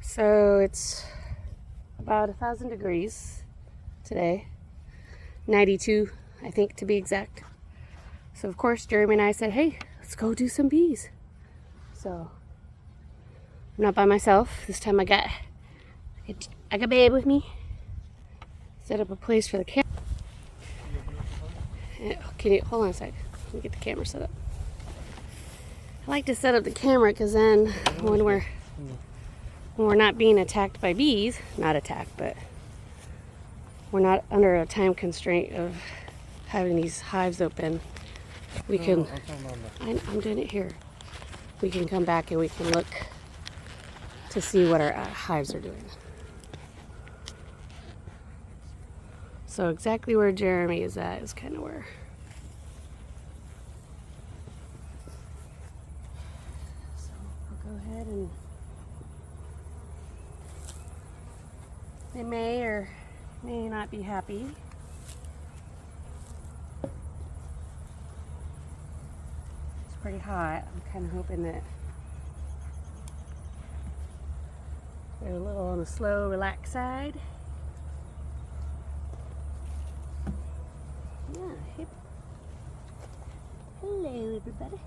So it's about 1,000 degrees today, 92 I think to be exact. So of course Jeremy and I said, hey, let's go do some bees. So I'm not by myself this time. I got Babe with me. Set up a place for the camera. Can you hold on a sec? Let me get the camera set up. I like to set up the camera because then when we're not being attacked by bees, not attacked, but we're not under a time constraint of having these hives open, we can, I'm doing it here. We can come back and we can look to see what our hives are doing. So exactly where Jeremy is at is kind of where. So I'll go ahead and they may or may not be happy. It's pretty hot. I'm kind of hoping that they're a little on the slow, relaxed side. Yeah, hey. Hello, everybody.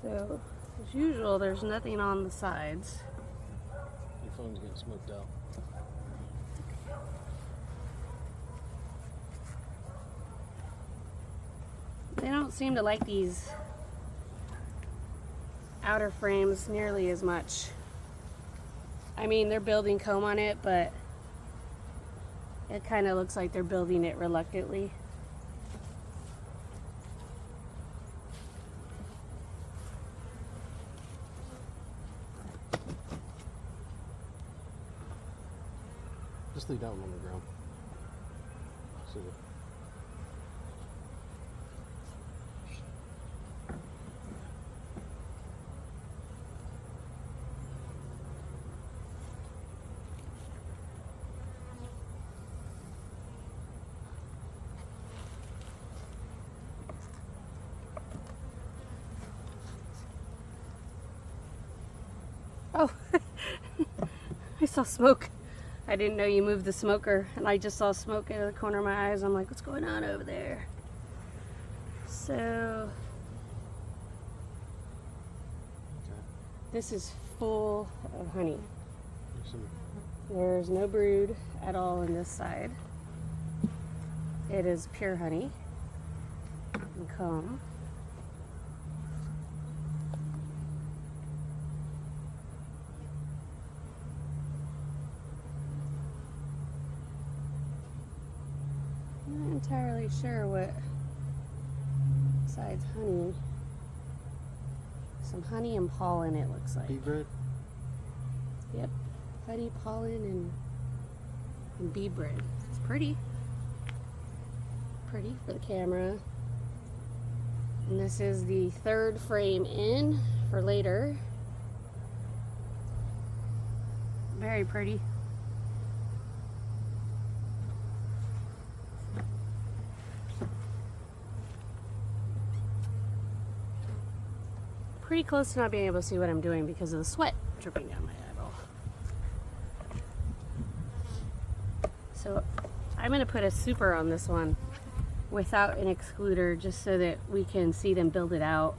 So, as usual, there's nothing on the sides. Your phone's getting smoked out. They don't seem to like these outer frames nearly as much. I mean, they're building comb on it, but it kind of looks like they're building it reluctantly. Just leave that one on the ground. So, Oh, I saw smoke. I didn't know you moved the smoker, and I just saw smoke out of the corner of my eyes. I'm like, what's going on over there? So, this is full of honey. There's no brood at all on this side. It is pure honey and comb. I'm not entirely sure what side's honey. Some honey and pollen, it looks like. bee bread? Yep, honey, pollen, and bee bread. It's pretty. Pretty for the camera. And this is the third frame in for later. Very pretty. Pretty close to not being able to see what I'm doing because of the sweat dripping down my eyeball. So I'm going to put a super on this one without an excluder just so that we can see them build it out,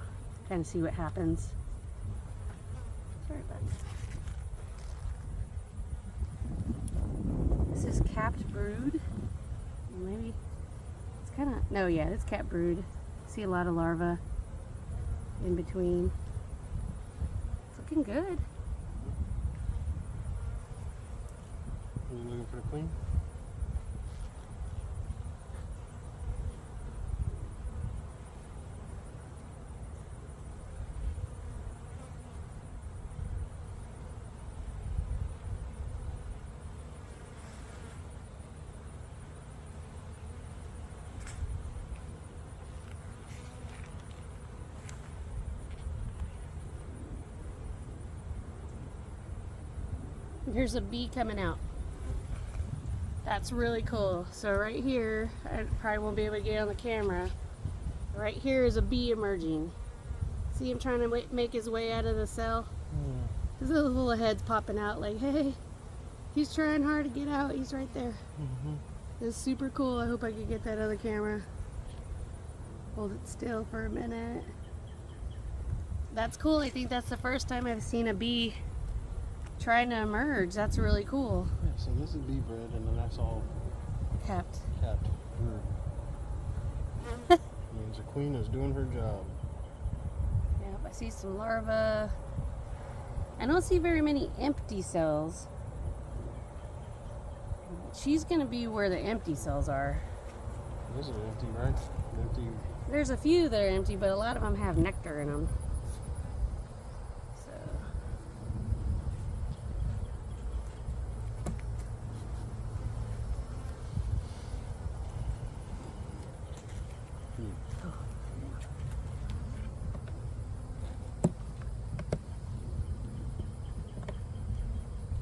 kind of see what happens. Sorry about that. This is capped brood. Maybe it's kind of, no, yeah, it's capped brood. See a lot of larvae in between. It's looking good. Are you looking for the queen? Here's a bee coming out. That's really cool. So right here, I probably won't be able to get on the camera. Right here is a bee emerging. See him trying to make his way out of the cell? His little head's popping out like, hey, he's trying hard to get out. He's right there. It's super cool. I hope I can get that on the camera. Hold it still for a minute. That's cool. I think that's the first time I've seen a bee trying to emerge. That's really cool. Yeah, so this is bee bread, and then that's all Capped. capped brood. Means the queen is doing her job. Yep, I see some larvae. I don't see very many empty cells. She's gonna be where the empty cells are. This is empty, right? Empty. There's a few that are empty, but a lot of them have nectar in them. So.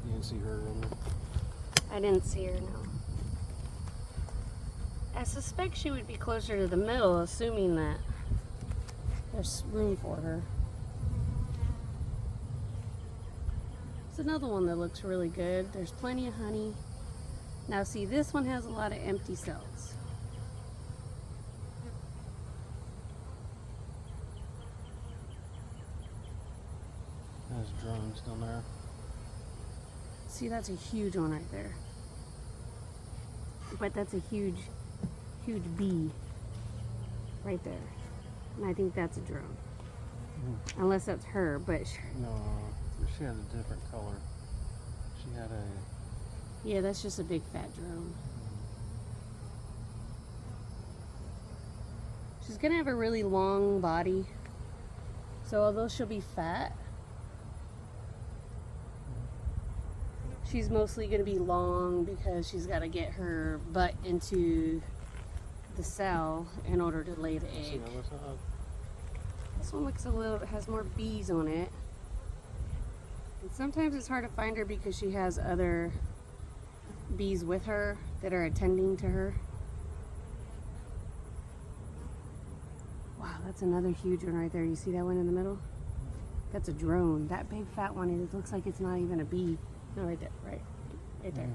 You didn't see her in there? I didn't see her, no. I suspect she would be closer to the middle, assuming that there's room for her. It's another one that looks really good. There's plenty of honey. Now see, this one has a lot of empty cells. There's drones down there. See, that's a huge one right there. But that's a huge bee right there. And I think that's a drone. Unless that's her, but No, she had a different color. She had a... yeah, that's just a big fat drone. She's gonna have a really long body. So although she'll be fat, she's mostly gonna be long because she's gotta get her butt into the cell in order to lay the egg. This one looks a little, has more bees on it. And sometimes it's hard to find her because she has other bees with her that are attending to her. Wow, that's another huge one right there. You see that one in the middle? That's a drone. That big fat one, it looks like it's not even a bee. No, right there, right there.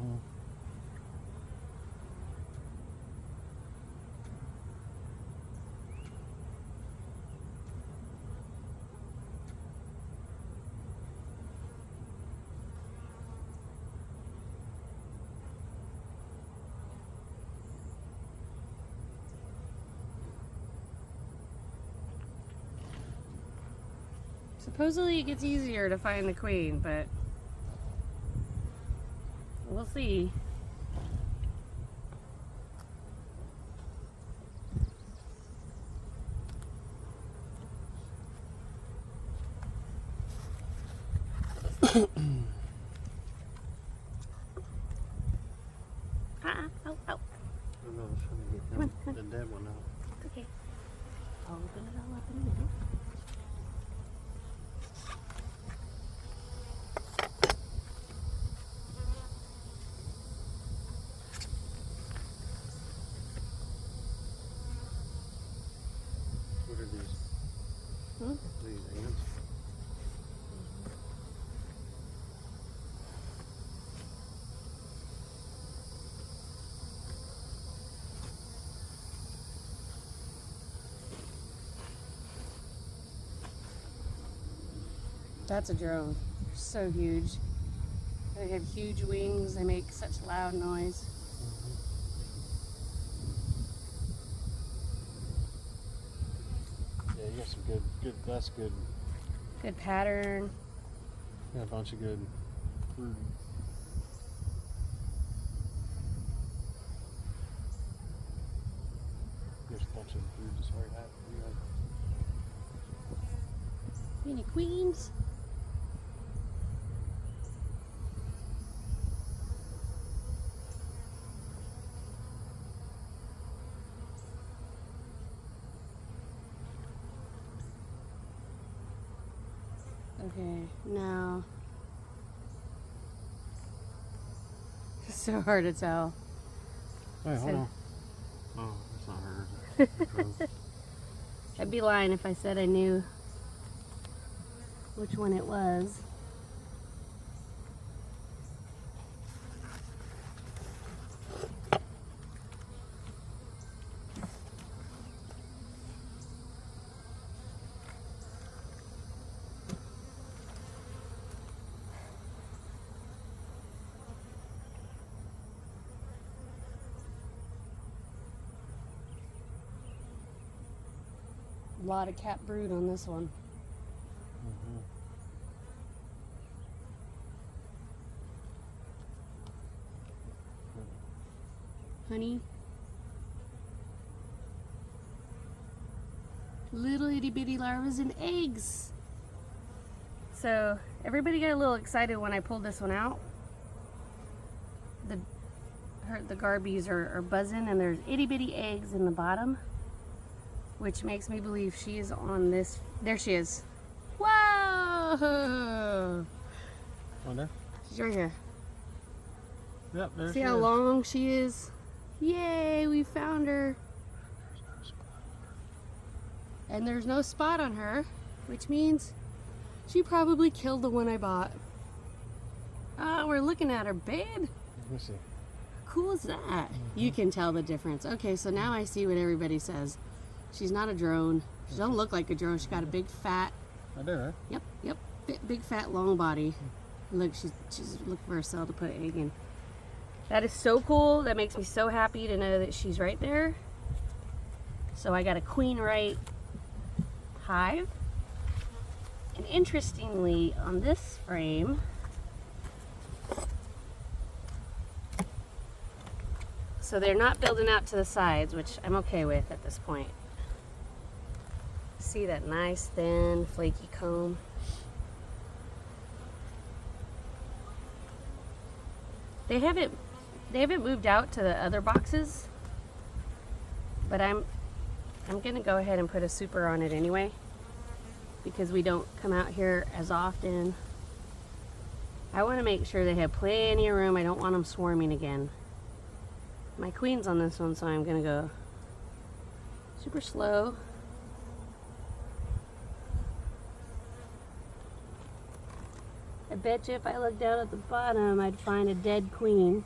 Supposedly it gets easier to find the queen, but we'll see. Oh. I don't know, I was trying to get Come on. the dead one out. It's okay. I'll open it all up in a minute. What are these? These ants? That's a drone. They're so huge. They have huge wings. They make such loud noise. Yeah, you got some good, that's good. Good pattern. Got a bunch of good fruit. There's a bunch of food that's already happened. Any queens? Okay, now It's so hard to tell. Hey, hold So- on. Oh, that's not her. I'd be lying if I said I knew which one it was. A lot of cat brood on this one. Honey. Little itty bitty larvas and eggs. So everybody got a little excited when I pulled this one out. The garbies are buzzing and there's itty bitty eggs in the bottom, which makes me believe she is on this. There she is. Whoa! On there? She's right here. Yep, there See she how is. long she is? Yay, we found her. And there's no spot on her, which means she probably killed the one I bought. Oh, we're looking at her, babe. Let me see. Cool is that? You can tell the difference. Okay, so now I see what everybody says. She's not a drone. She don't look like a drone. She got a big fat. Right there, right? Yep. Big fat long body. Look, she's looking for a cell to put an egg in. That is so cool. That makes me so happy to know that she's right there. So I got a queen right hive. And interestingly, on this frame, so they're not building out to the sides, which I'm okay with at this point. See that nice, thin, flaky comb? They haven't moved out to the other boxes, but I'm gonna go ahead and put a super on it anyway, because we don't come out here as often. I want to make sure they have plenty of room. I don't want them swarming again. My queen's on this one, so I'm gonna go super slow. I bet you if I look down at the bottom, I'd find a dead queen.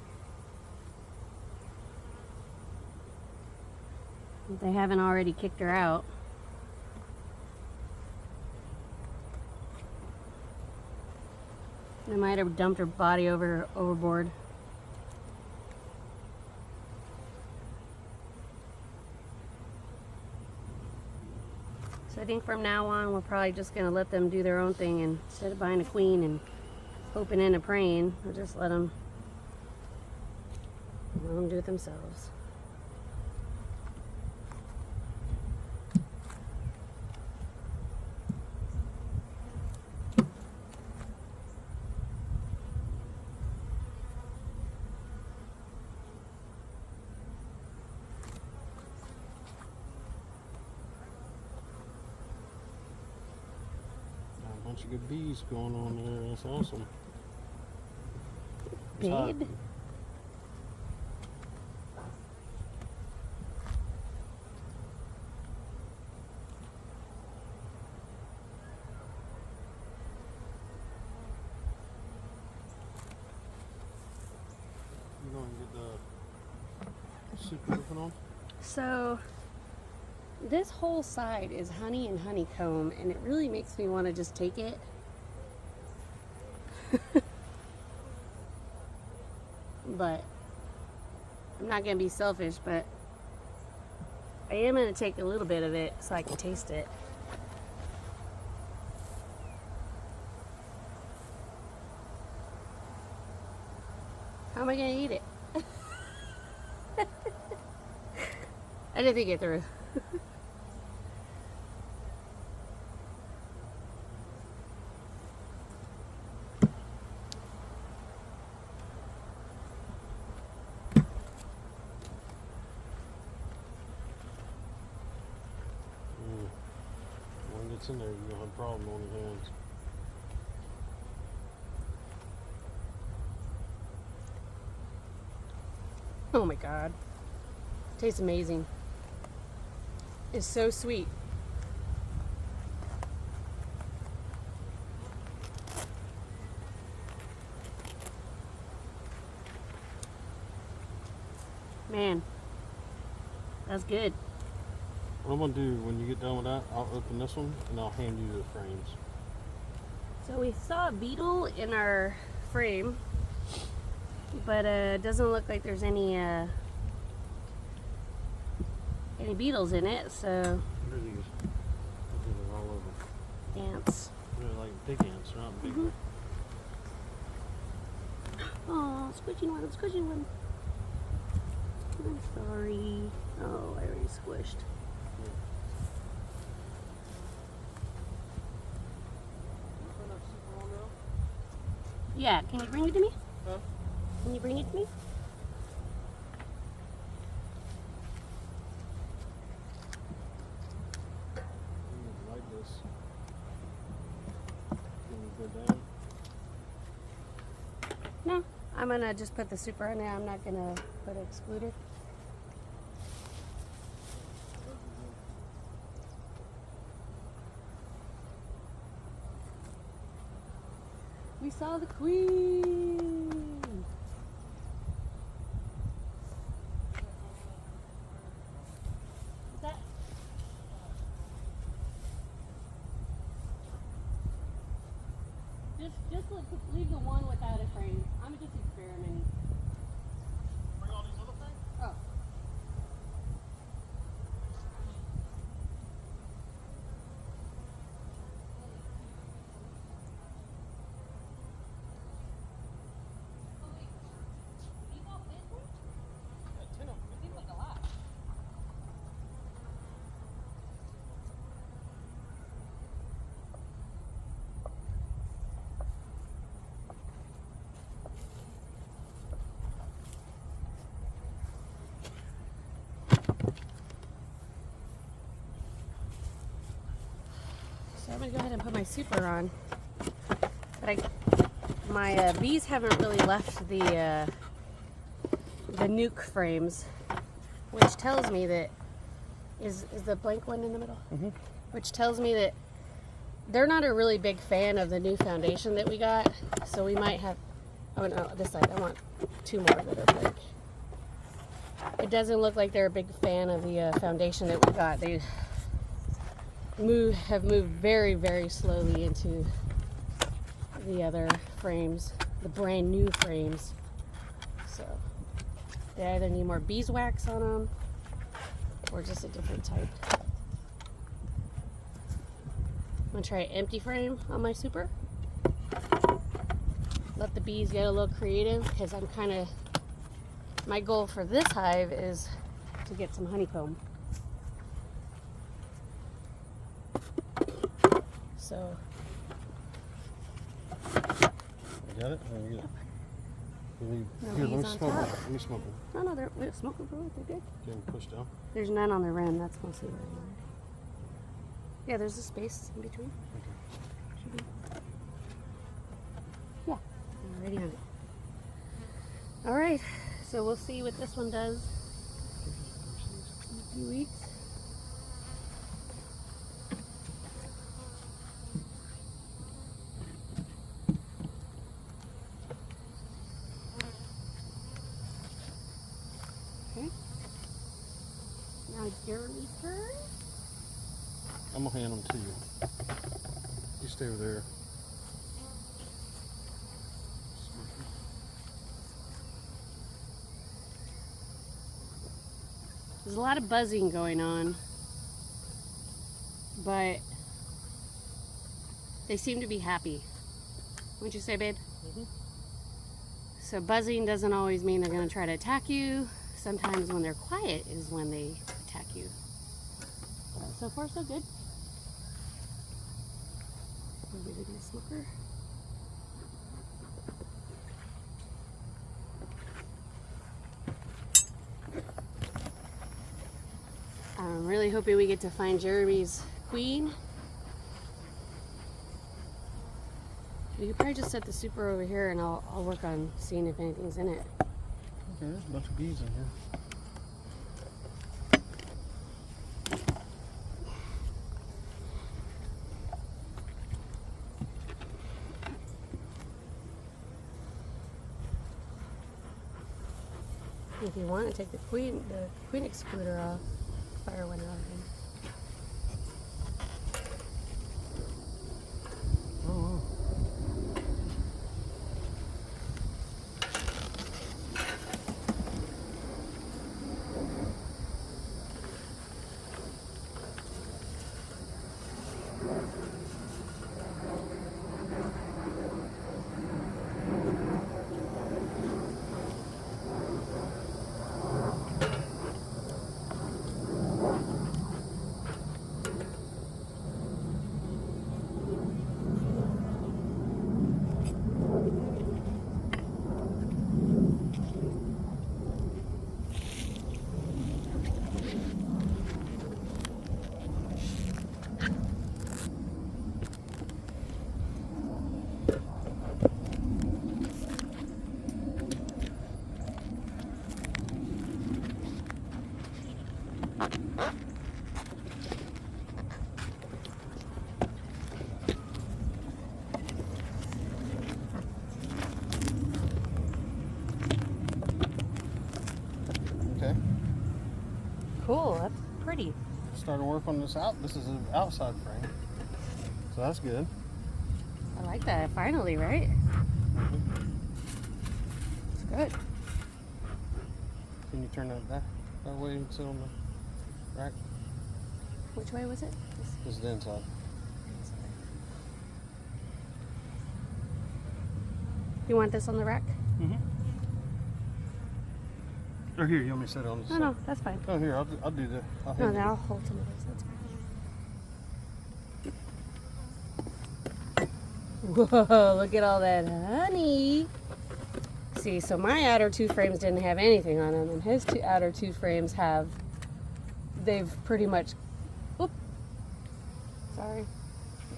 If they haven't already kicked her out. They might have dumped her body overboard. So I think from now on, we're probably just gonna let them do their own thing, and instead of buying a queen and hoping and a praying, we'll just let them do it themselves. Got a bunch of good bees going on there. That's awesome. It's hot. Babe. You going to get the super open on? So this whole side is honey and honeycomb, and it really makes me want to just take it. But I'm not going to be selfish, but I am going to take a little bit of it so I can taste it. How am I going to eat it? I didn't think it through. When it gets in there, you're going to have a problem on your hands. Oh my god. Tastes amazing. It's so sweet. Man, that's good. What I'm gonna do when you get done with that, I'll open this one and I'll hand you the frames. So we saw a beetle in our frame, but it doesn't look like there's any beetles in it. So What are these? They're all over. ants. They're like big ants, they're not big. Oh, squishy one, squishy one. I'm sorry. Oh, I already squished. Yeah, can you bring it to me? Huh? Can you bring it to me? Like this. Can you go down? No, I'm gonna just put the super on there. I'm not gonna put an excluder. We saw the queen. Is that? Just leave the one without a frame. I'm just experimenting. Bring all these other frames? Oh. Yeah, 10 of them. Seems like a lot. So I'm gonna go ahead and put my super on. But my bees haven't really left the nuke frames, which tells me that is the blank one in the middle, which tells me that they're not a really big fan of the new foundation that we got. So we might have. Oh no, this side. I want two more that are blank. It doesn't look like they're a big fan of the foundation that we got. They have moved very, very slowly into the other frames, the brand new frames. So they either need more beeswax on them or just a different type. I'm gonna try an empty frame on my super. Let the bees get a little creative, because I'm kind of, my goal for this hive is to get some honeycomb. So You got it? Oh, you got it. No Here, let bees me on smoke top. it. Let me smoke it. no, they're smoking for what they're good. Can you push down? There's none on the rim. That's mostly where they are. Yeah, there's a space in between. Should be. Yeah, I'm already on it. All right, so we'll see what this one does in a few weeks. Okay. Now Jeremy's turn. I'm gonna hand them to you. You stay over there. There's a lot of buzzing going on, but they seem to be happy. Wouldn't you say, babe? So buzzing doesn't always mean they're going to try to attack you. Sometimes when they're quiet is when they attack you. So far, so good. I'll give it my smoker. I'm really hoping we get to find Jeremy's queen. We could probably just set the super over here and I'll work on seeing if anything's in it. Okay, there's a bunch of bees in here. If you want to take the queen excluder off, fire went out again. Oh, okay. Cool, that's pretty. Started to work on this out. This is an outside frame, so that's good. I like that. Finally, right? It's good. Can you turn that way and sit on the rack? Which way was it? This is the inside. You want this on the rack? Mm-hmm. Or here, you want me to set it on the side? No, that's fine. Oh, here, I'll do that. No, then I'll hold some of those. That's fine. Whoa, look at all that honey. See, so my outer two frames didn't have anything on them, and his outer two frames have, they've pretty much, oop, sorry.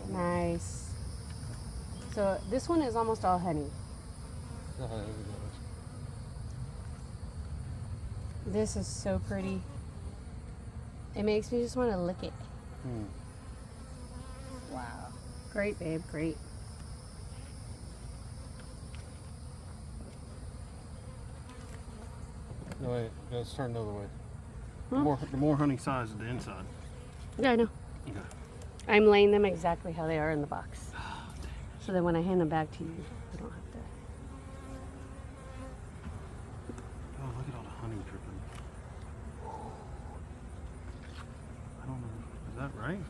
Nice. So this one is almost all honey. Oh, there we go. This is so pretty. It makes me just want to lick it. Wow. Great, babe, great. No, wait, let's turn the other way. Huh? The more honey size is the inside. Yeah, I know. Okay. I'm laying them exactly how they are in the box. So that when I hand them back to you, you don't have to. Oh, look at all the honey dripping. I don't know. Is that right?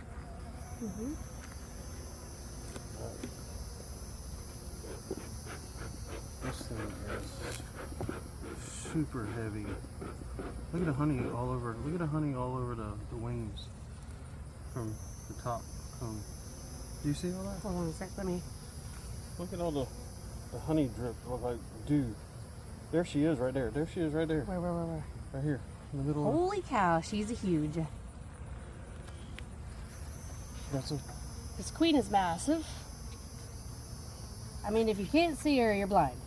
Mm-hmm. This thing is super heavy. Look at the honey all over. Look at the honey all over the wings from the top cone. Do you see all that? Hold on a sec, let me. Look at all the honey drip. Look like dew. There she is, right there. There she is, right there. Where? Right here, in the middle. Holy cow, she's a huge. That's a. This queen is massive. I mean, if you can't see her, you're blind.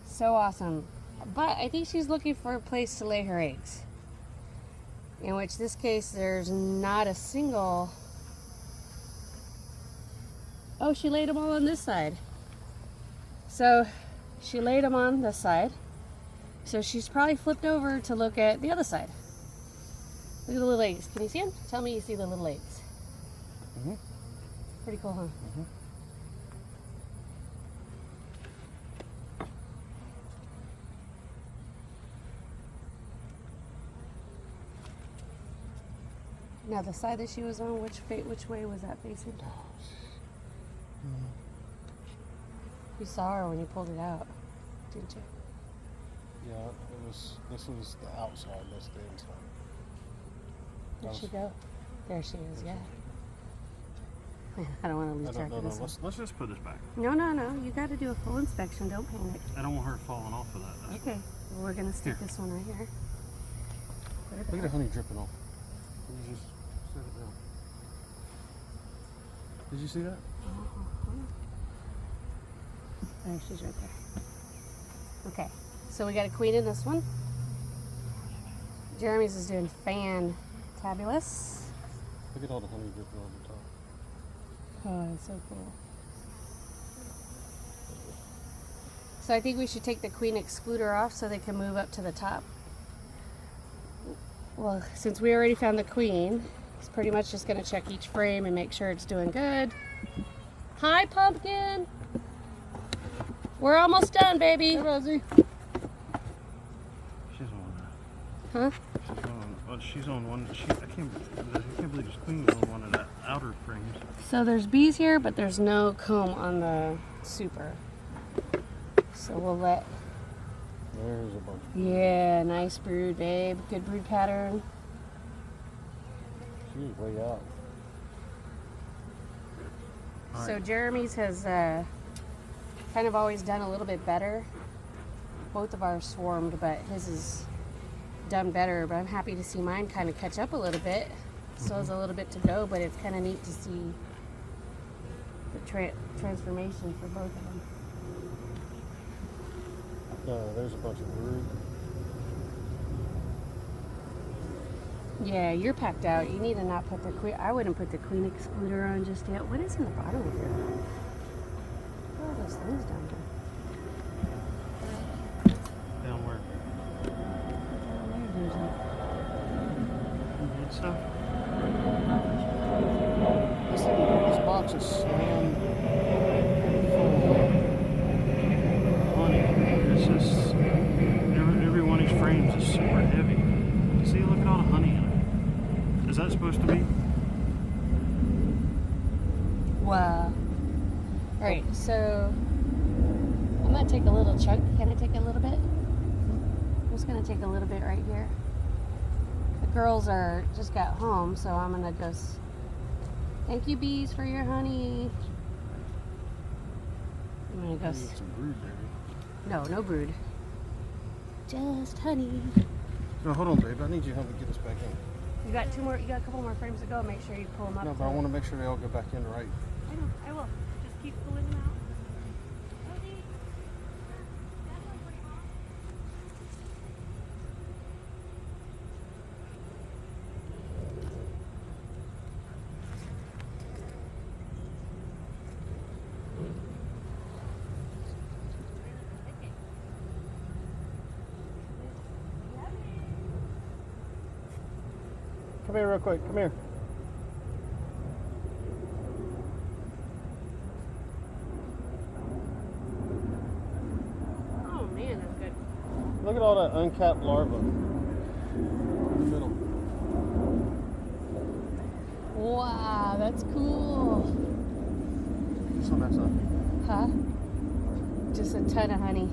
So awesome. But I think she's looking for a place to lay her eggs. In which this case, there's not a single. Oh, she laid them all on this side. So she laid them on this side. So she's probably flipped over to look at the other side. Look at the little eggs. Can you see them? Tell me you see the little eggs. Mm-hmm. Pretty cool, huh? Mm-hmm. Now the side that she was on, which way was that facing? You saw her when you pulled it out, didn't you? Yeah, it was. This was the outside. That's the inside. Where'd she go? There she is. Yeah. I don't want to lose track of this. Let's just put this back. No. You got to do a full inspection. Don't panic. I don't want her falling off of that. That's Okay. Well, we're gonna stick this one right here. Look at the honey dripping off. You just set it down. Did you see that? There, she's right there. Okay. So we got a queen in this one. Jeremy's is doing fantabulous. Look at all the honey dripping on the top. Oh, it's so cool. So I think we should take the queen excluder off so they can move up to the top. Well, since we already found the queen, he's pretty much just going to check each frame and make sure it's doing good. Hi, Pumpkin! We're almost done, baby. Hey, Rosie. She's on. Huh? She's on one. I can't believe this queen was on one of the outer frames. So there's bees here, but there's no comb on the super. So we'll let. There's a bunch. Yeah, nice brood, babe. Good brood pattern. She's way out. So Jeremy's has kind of always done a little bit better. Both of ours swarmed, but his is done better. But I'm happy to see mine kind of catch up a little bit. Still has a little bit to go, but it's kind of neat to see the transformation for both of them. There's a bunch of brood. Yeah, you're packed out. You need to not put the queen. I wouldn't put the queen excluder on just yet. What is in the bottom of here? What are those things down here? Down where? There's Good stuff. This box is slammed full of honey. It's just every one of these frames is super heavy. See, look at all the honey in it. Is that supposed to be? Wow. Alright, so I'm going to take a little chunk. Can I take a little bit? I'm just going to take a little bit right here. The girls just got home, so I'm going to go. Thank you, bees, for your honey. I'm going to go. Some brood there. No brood. Just honey. No, hold on, babe. I need you to help me get this back in. You got a couple more frames to go. Make sure you pull them up. No, but I want to make sure they all go back in right. I know, I will. Just keep pulling them out. Come here real quick. Come here. Oh man, that's good. Look at all that uncapped larva in the middle. Wow, that's cool. So that's a Huh? Just a ton of honey.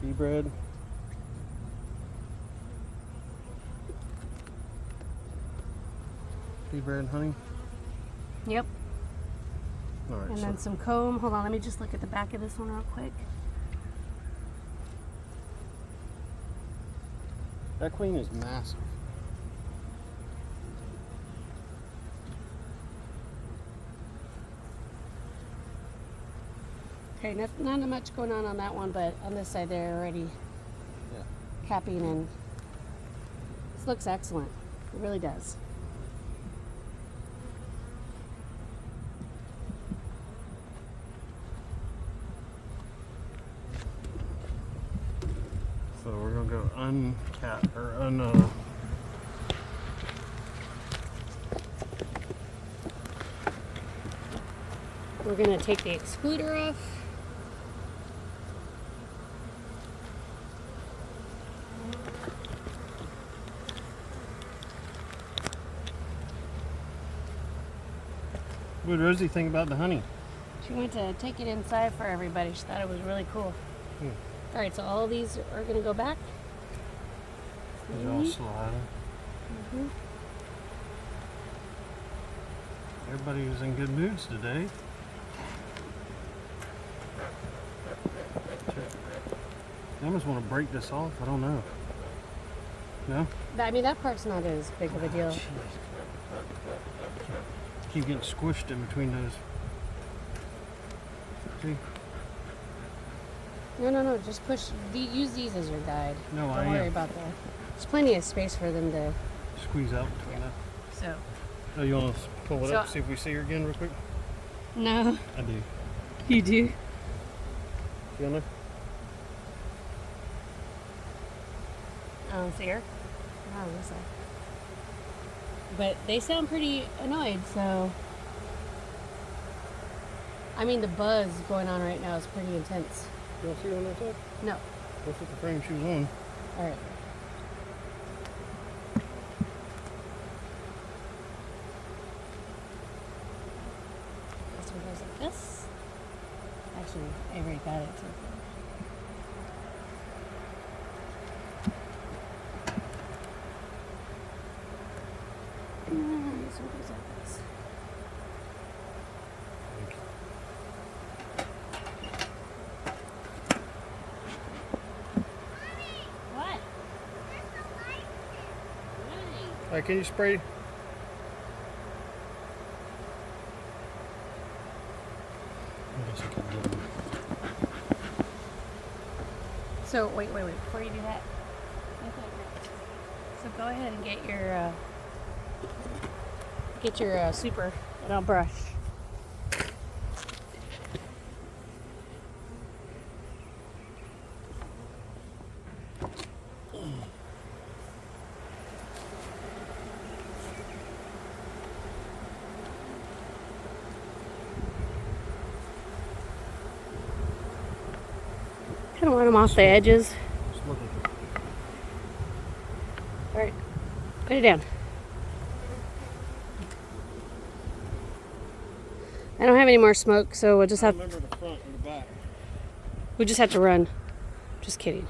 bee bread. Bee bread and honey. Yep. All right. And so then some comb. Hold on, let me just look at the back of this one real quick. that queen is massive. Okay, not much going on that one, but on this side they're already capping, and this looks excellent. It really does. So we're gonna go uncap or We're gonna take the excluder off. What did Rosie think about the honey? She went to take it inside for everybody. She thought it was really cool. All right, so all of these are gonna go back. These are all sliding. Everybody was in good moods today. I almost want to break this off. I don't know. No? I mean, that part's not as big of a deal. Jeez. Keep getting squished in between those. See? No. Just push. Use these as your guide. No, Don't I worry am. about that. There's plenty of space for them to. Squeeze out between that. So. Oh, you want to pull it So- up, see if we see her again real quick? No. I do. You do. See on there? I don't see her. Oh, this side. But they sound pretty annoyed, so. I mean, the buzz going on right now is pretty intense. You want to see her on that side? No. That's what the frame she was on. All right. This one goes like this. Actually, I already got it too. And this one goes like this. What? Nice. Alright, can you spray? So wait. Before you do that, so go ahead and get your super, and I'll brush. Kind of want them off the edges. Just look at it. All right, put it down. I don't have any more smoke, so we'll just have Remember the front and the back. we just have to run. Just kidding.